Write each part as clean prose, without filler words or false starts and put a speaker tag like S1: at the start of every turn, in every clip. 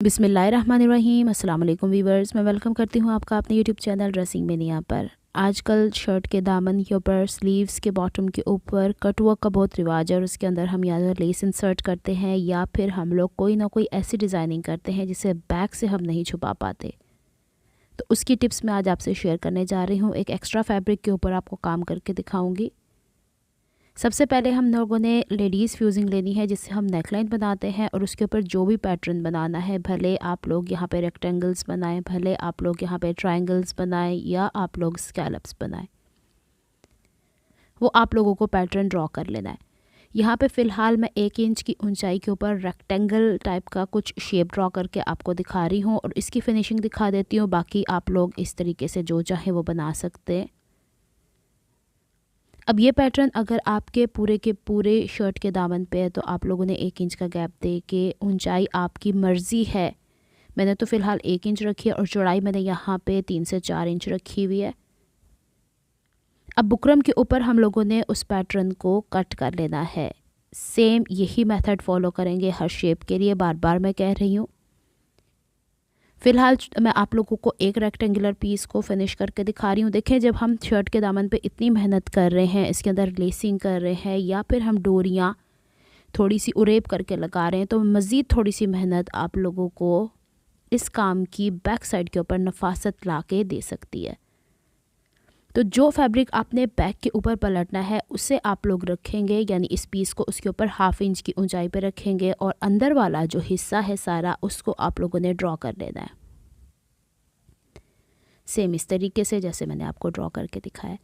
S1: बिस्मिल्लाहिर्रहमानिर्रहीम। अस्सलाम वालेकुम वीवर्स, मैं वेलकम करती हूँ आपका अपने यूट्यूब चैनल ड्रेसिंग में। यहाँ पर आजकल शर्ट के दामन के ऊपर, स्लीव्स के बॉटम के ऊपर कटवर्क का बहुत रिवाज है और उसके अंदर हम या तो लेस इंसर्ट करते हैं या फिर हम लोग कोई ना कोई ऐसी डिज़ाइनिंग करते हैं जिसे बैक से हम नहीं छुपा पाते। तो उसकी टिप्स मैं आज आपसे शेयर करने जा रही हूँ। एक एक्स्ट्रा फैब्रिक के ऊपर आपको काम करके दिखाऊँगी। सबसे पहले हम लोगों ने लेडीज़ फ्यूजिंग लेनी है जिससे हम नेकलाइन बनाते हैं और उसके ऊपर जो भी पैटर्न बनाना है, भले आप लोग यहाँ पे रेक्टेंगल्स बनाएं, भले आप लोग यहाँ पे ट्रायंगल्स बनाएं या आप लोग स्कैलप्स बनाएं, वो आप लोगों को पैटर्न ड्रॉ कर लेना है। यहाँ पे फ़िलहाल मैं 1 इंच की ऊंचाई के ऊपर रेक्टेंगल टाइप का कुछ शेप ड्रॉ करके आपको दिखा रही हूँ और इसकी फिनिशिंग दिखा देती हूँ। बाकी आप लोग इस तरीके से जो चाहे वो बना सकते हैं। अब ये पैटर्न अगर आपके पूरे के पूरे शर्ट के दामन पे है तो आप लोगों ने 1 इंच का गैप दे के, ऊंचाई आपकी मर्ज़ी है, मैंने तो फ़िलहाल 1 इंच रखी है और चौड़ाई मैंने यहाँ पे 3 से 4 इंच रखी हुई है। अब बुकरम के ऊपर हम लोगों ने उस पैटर्न को कट कर लेना है। सेम यही मेथड फॉलो करेंगे हर शेप के लिए, बार बार मैं कह रही हूँ। फ़िलहाल मैं आप लोगों को एक रेक्टेंगुलर पीस को फिनिश करके दिखा रही हूँ। देखें, जब हम शर्ट के दामन पे इतनी मेहनत कर रहे हैं, इसके अंदर लेसिंग कर रहे हैं या फिर हम डोरियाँ थोड़ी सी उरेब करके लगा रहे हैं, तो मज़ीद थोड़ी सी मेहनत आप लोगों को इस काम की बैक साइड के ऊपर नफासत ला के दे सकती है। तो जो फैब्रिक आपने बैक के ऊपर पलटना है उसे आप लोग रखेंगे, यानी इस पीस को उसके ऊपर 1/2 इंच की ऊंचाई पे रखेंगे और अंदर वाला जो हिस्सा है सारा उसको आप लोगों ने ड्रॉ कर लेना है, सेम इस तरीके से जैसे मैंने आपको ड्रॉ करके दिखाया।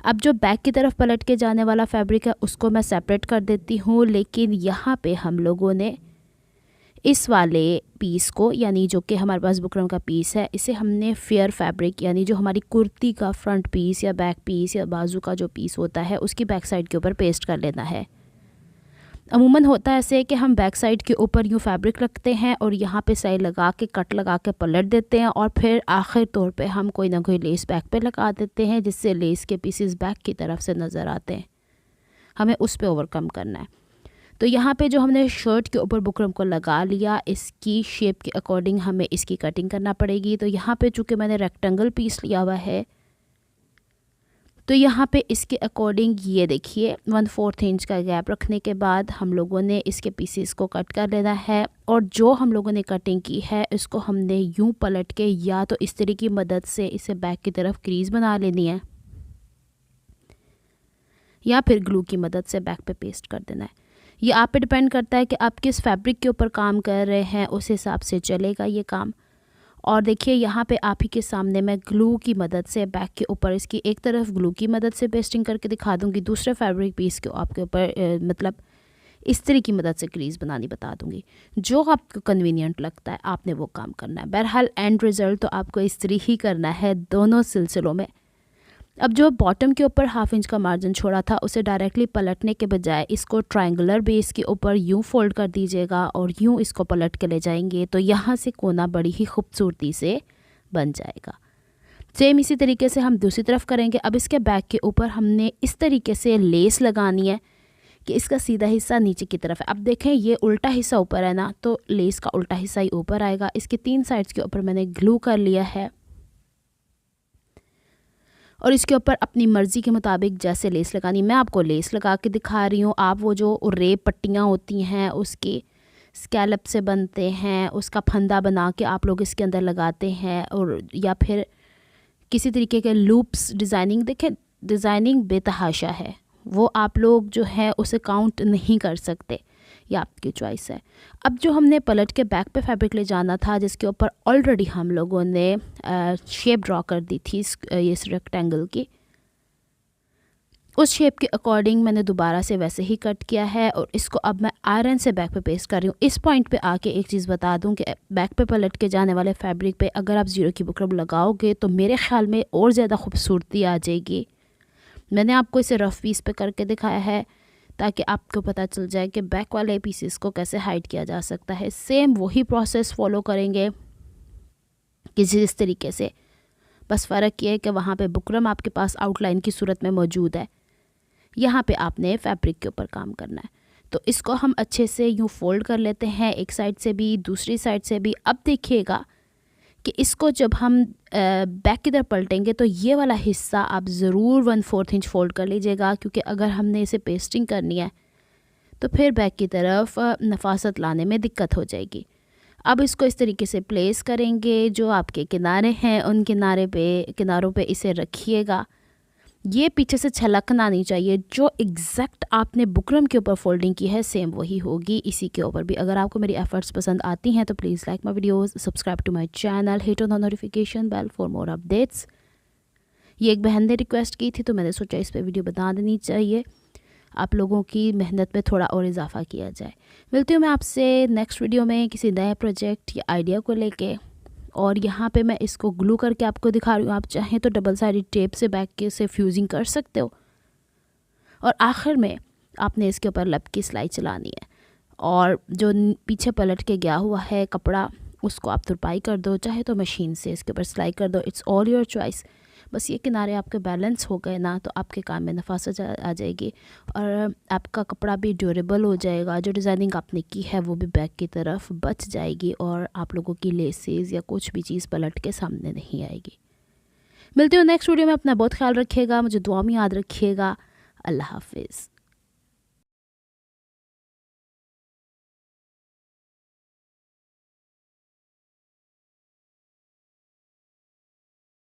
S1: अब जो बैक की तरफ पलट के जाने वाला फैब्रिक है उसको मैं सेपरेट कर देती हूँ, लेकिन यहाँ पे हम लोगों ने इस वाले पीस को, यानी जो कि हमारे पास बुकरम का पीस है, इसे हमने फेयर फैब्रिक, यानी जो हमारी कुर्ती का फ्रंट पीस या बैक पीस या बाजू का जो पीस होता है उसकी बैक साइड के ऊपर पेस्ट कर लेना है। अमूमन होता है ऐसे कि हम बैक साइड के ऊपर यूँ फैब्रिक रखते हैं और यहाँ पे साइड लगा के कट लगा के पलट देते हैं और फिर आखिर तौर पे हम कोई ना कोई लेस बैक पे लगा देते हैं जिससे लेस के पीसेस बैक की तरफ से नज़र आते हैं। हमें उस पे ओवरकम करना है। तो यहाँ पे जो हमने शर्ट के ऊपर बुकरम को लगा लिया, इसकी शेप के अकॉर्डिंग हमें इसकी कटिंग करना पड़ेगी। तो यहाँ पे चूँकि मैंने रेक्टेंगल पीस लिया हुआ है तो यहाँ पे इसके अकॉर्डिंग ये देखिए 1/4 इंच का गैप रखने के बाद हम लोगों ने इसके पीसेस को कट कर लेना है और जो हम लोगों ने कटिंग की है इसको हमने यूं पलट के या तो इस तरीके की मदद से इसे बैक की तरफ क्रीज बना लेनी है या फिर ग्लू की मदद से बैक पे पेस्ट कर देना है। ये आप पे डिपेंड करता है कि आप किस फैब्रिक के ऊपर काम कर रहे हैं, उस हिसाब से चलेगा ये काम। और देखिए यहाँ पे आप ही के सामने मैं ग्लू की मदद से बैक के ऊपर इसकी एक तरफ ग्लू की मदद से पेस्टिंग करके दिखा दूँगी, दूसरे फैब्रिक पीस को आपके ऊपर मतलब इस तरह की मदद से क्रीज बनानी बता दूँगी। जो आपको कन्वीनियंट लगता है आपने वो काम करना है। बहरहाल एंड रिज़ल्ट तो आपको इस तरह ही करना है दोनों सिलसिलों में। अब जो बॉटम के ऊपर 1/2 इंच का मार्जिन छोड़ा था उसे डायरेक्टली पलटने के बजाय इसको ट्रायंगुलर बेस के ऊपर यूं फोल्ड कर दीजिएगा और यूं इसको पलट के ले जाएंगे तो यहाँ से कोना बड़ी ही खूबसूरती से बन जाएगा। सेम इसी तरीके से हम दूसरी तरफ करेंगे। अब इसके बैक के ऊपर हमने इस तरीके से लेस लगानी है कि इसका सीधा हिस्सा नीचे की तरफ है। अब देखें ये उल्टा हिस्सा ऊपर है ना, तो लेस का उल्टा हिस्सा ही ऊपर आएगा। इसके 3 साइड्स के ऊपर मैंने ग्लू कर लिया है और इसके ऊपर अपनी मर्ज़ी के मुताबिक जैसे लेस लगानी, मैं आपको लेस लगा के दिखा रही हूँ। आप वो जो रेप पट्टियाँ होती हैं उसके स्कैलप से बनते हैं, उसका फंदा बना के आप लोग इसके अंदर लगाते हैं, और या फिर किसी तरीके के लूप्स डिज़ाइनिंग, देखें डिज़ाइनिंग बेतहाशा है, वो आप लोग जो है उसे काउंट नहीं कर सकते, ये आपकी चॉइस है। अब जो हमने पलट के बैक पे फैब्रिक ले जाना था जिसके ऊपर ऑलरेडी हम लोगों ने शेप ड्रॉ कर दी थी इस रेक्टेंगल की, उस शेप के अकॉर्डिंग मैंने दोबारा से वैसे ही कट किया है और इसको अब मैं आयरन से बैक पे पेस्ट कर रही हूँ। इस पॉइंट पे आके एक चीज़ बता दूँ कि बैक पे पलट के जाने वाले फैब्रिक पे अगर आप ज़ीरो की बुकरम लगाओगे तो मेरे ख़्याल में और ज़्यादा खूबसूरती आ जाएगी। मैंने आपको इसे रफ़ पीस पे करके दिखाया है ताकि आपको पता चल जाए कि बैक वाले पीसेस को कैसे हाइड किया जा सकता है। सेम वही प्रोसेस फॉलो करेंगे किसी इस तरीके से, बस फ़र्क ये है कि वहाँ पे बुकरम आपके पास आउटलाइन की सूरत में मौजूद है, यहाँ पे आपने फैब्रिक के ऊपर काम करना है। तो इसको हम अच्छे से यूँ फोल्ड कर लेते हैं, एक साइड से भी दूसरी साइड से भी। अब देखिएगा कि इसको जब हम बैक की तरफ पलटेंगे तो ये वाला हिस्सा आप ज़रूर 1/4 इंच फोल्ड कर लीजिएगा, क्योंकि अगर हमने इसे पेस्टिंग करनी है तो फिर बैक की तरफ नफासत लाने में दिक्कत हो जाएगी। अब इसको इस तरीके से प्लेस करेंगे, जो आपके किनारे हैं उन किनारों पे इसे रखिएगा। ये पीछे से छलकना नहीं चाहिए, जो एग्जैक्ट आपने बुकरम के ऊपर फोल्डिंग की है सेम वही होगी इसी के ऊपर भी। अगर आपको मेरी एफर्ट्स पसंद आती हैं तो please like my videos, subscribe to my channel, hit on the notification bell for more updates. ये एक बहन ने रिक्वेस्ट की थी तो मैंने सोचा इस पर वीडियो बता देनी चाहिए, आप लोगों की मेहनत में थोड़ा और इजाफा किया जाए। मिलती हूँ मैं आपसे नेक्स्ट वीडियो में किसी नए प्रोजेक्ट या आइडिया को लेके। और यहाँ पे मैं इसको ग्लू करके आपको दिखा रही हूँ, आप चाहें तो डबल साइडेड टेप से बैक के से फ्यूजिंग कर सकते हो। और आखिर में आपने इसके ऊपर लब की सिलाई चलानी है, और जो पीछे पलट के गया हुआ है कपड़ा उसको आप तुरपाई कर दो, चाहे तो मशीन से इसके ऊपर सिलाई कर दो, इट्स ऑल योर चॉइस। बस ये किनारे आपके बैलेंस हो गए ना तो आपके काम में नफासत आ जाएगी और आपका कपड़ा भी ड्यूरेबल हो जाएगा। जो डिज़ाइनिंग आपने की है वो भी बैक की तरफ बच जाएगी और आप लोगों की लेसेस या कुछ भी चीज़ पलट के सामने नहीं आएगी। मिलती हूँ नेक्स्ट वीडियो में। अपना बहुत ख्याल रखिएगा, मुझे दुआ में याद रखिएगा। अल्लाह हाफिज़।